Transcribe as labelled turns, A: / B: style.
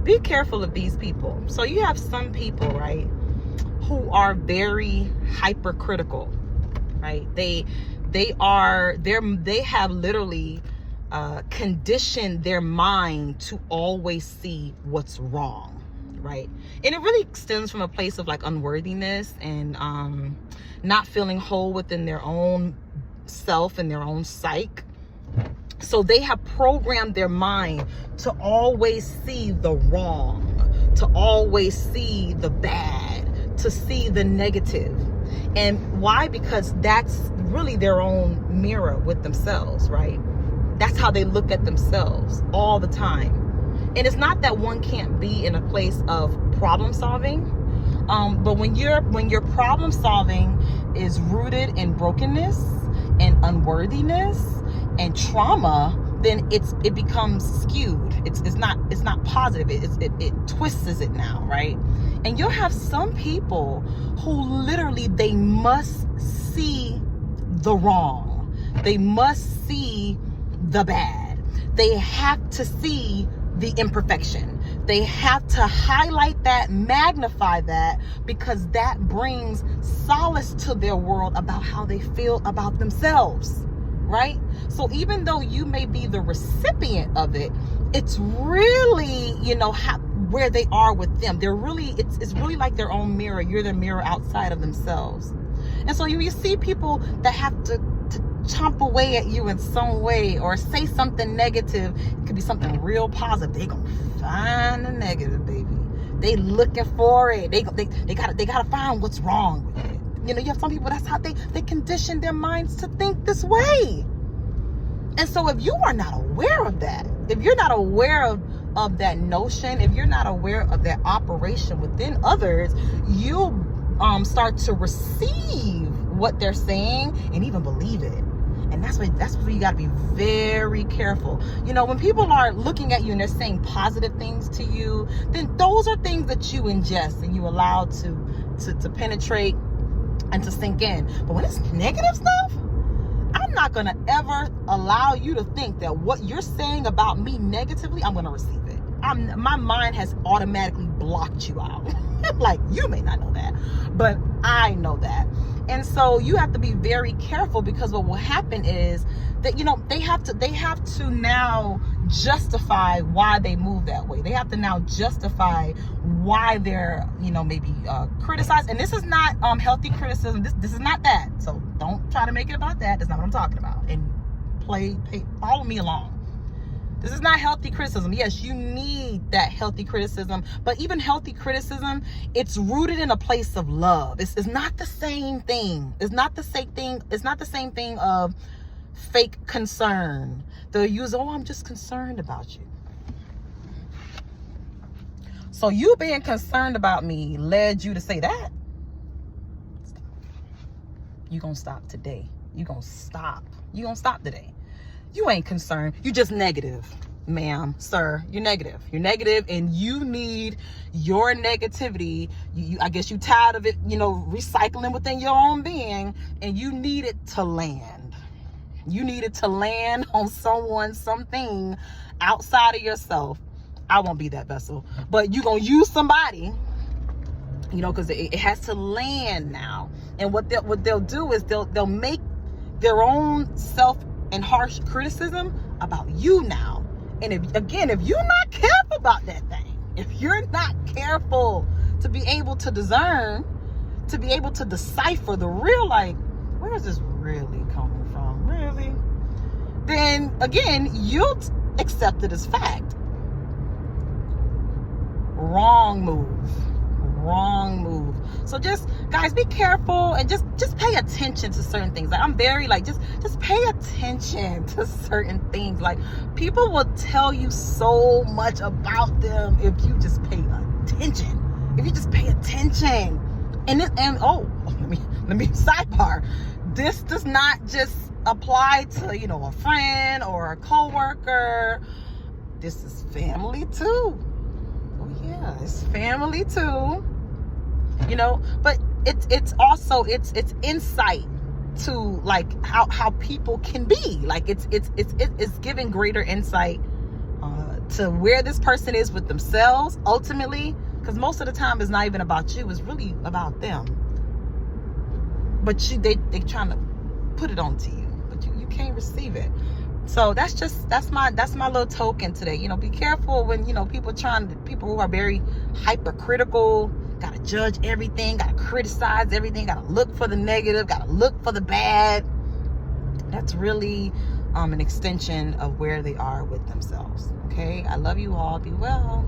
A: be careful of these people. So you have some people, right, who are very hypercritical, right? They have literally conditioned their mind to always see what's wrong, right? And it really stems from a place of like unworthiness and not feeling whole within their own self and their own psyche. So they have programmed their mind to always see the wrong, to always see the bad, to see the negative. And why? Because that's really their own mirror with themselves, right? That's how they look at themselves all the time. And it's not that one can't be in a place of problem solving, but when your problem solving is rooted in brokenness and unworthiness and trauma, then it becomes skewed. It's not positive. It twists it now, right? And you'll have some people who literally, they must see the wrong. They must see the bad. They have to see the imperfection. They have to highlight that, magnify that, because that brings solace to their world about how they feel about themselves, right? So even though you may be the recipient of it, it's really, where they are with them. They're really, it's really like their own mirror. You're their mirror outside of themselves. And so you see people that have to chomp away at you in some way or say something negative. It could be something real positive. They gonna find the negative, baby. They looking for it. They gotta find what's wrong with it. You have some people, that's how they condition their minds to think this way. And so if you are not aware of that, if you're not aware of that notion, if you're not aware of that operation within others, you'll start to receive what they're saying and even believe it. And that's where you got to be very careful. When people are looking at you and they're saying positive things to you, then those are things that you ingest and you allow to penetrate and to sink in. But when it's negative stuff, I'm not going to ever allow you to think that what you're saying about me negatively, I'm going to receive it. My mind has automatically blocked you out. Like, you may not know that, but I know that. And so you have to be very careful, because what will happen is that, they have to now justify why they move that way. They have to now justify why they're, maybe criticized. And this is not healthy criticism. This is not that. So don't try to make it about that. That's not what I'm talking about. And follow me along. This is not healthy criticism. Yes, you need that healthy criticism, but even healthy criticism, it's rooted in a place of love. It's not the same thing. It's not the same thing. It's not the same thing of fake concern. They'll use, I'm just concerned about you. So you being concerned about me led you to say that? You're going to stop today. You're going to stop. You're going to stop today. You ain't concerned. You just negative, ma'am, sir. You're negative. You're negative, and you need your negativity. I guess you tired of it, recycling within your own being, and you need it to land. You need it to land on someone, something outside of yourself. I won't be that vessel, but you're going to use somebody, because it has to land now. And what they'll do is they'll make their own self and harsh criticism about you now. And if you're not careful about that thing, if you're not careful to be able to discern, to be able to decipher the real, like, where is this really coming from? Really? Then again, you'll accept it as fact. Wrong move. So just, guys, be careful and just pay attention to certain things. Like, I'm very just pay attention to certain things. Like, people will tell you so much about them if you just pay attention. If you just pay attention. And let me sidebar. This does not just apply to, a friend or a coworker. This is family too. Oh yeah, it's family too. But it's also it's insight to like how people can be. Like it's giving greater insight to where this person is with themselves ultimately, because most of the time it's not even about you, it's really about them. But they trying to put it onto you, but you can't receive it. So that's my little token today. You know, be careful when, you know, people who are very hypercritical, gotta judge everything, gotta criticize everything, gotta look for the negative, gotta look for the bad. That's really an extension of where they are with themselves. Okay, I love you all. Be well.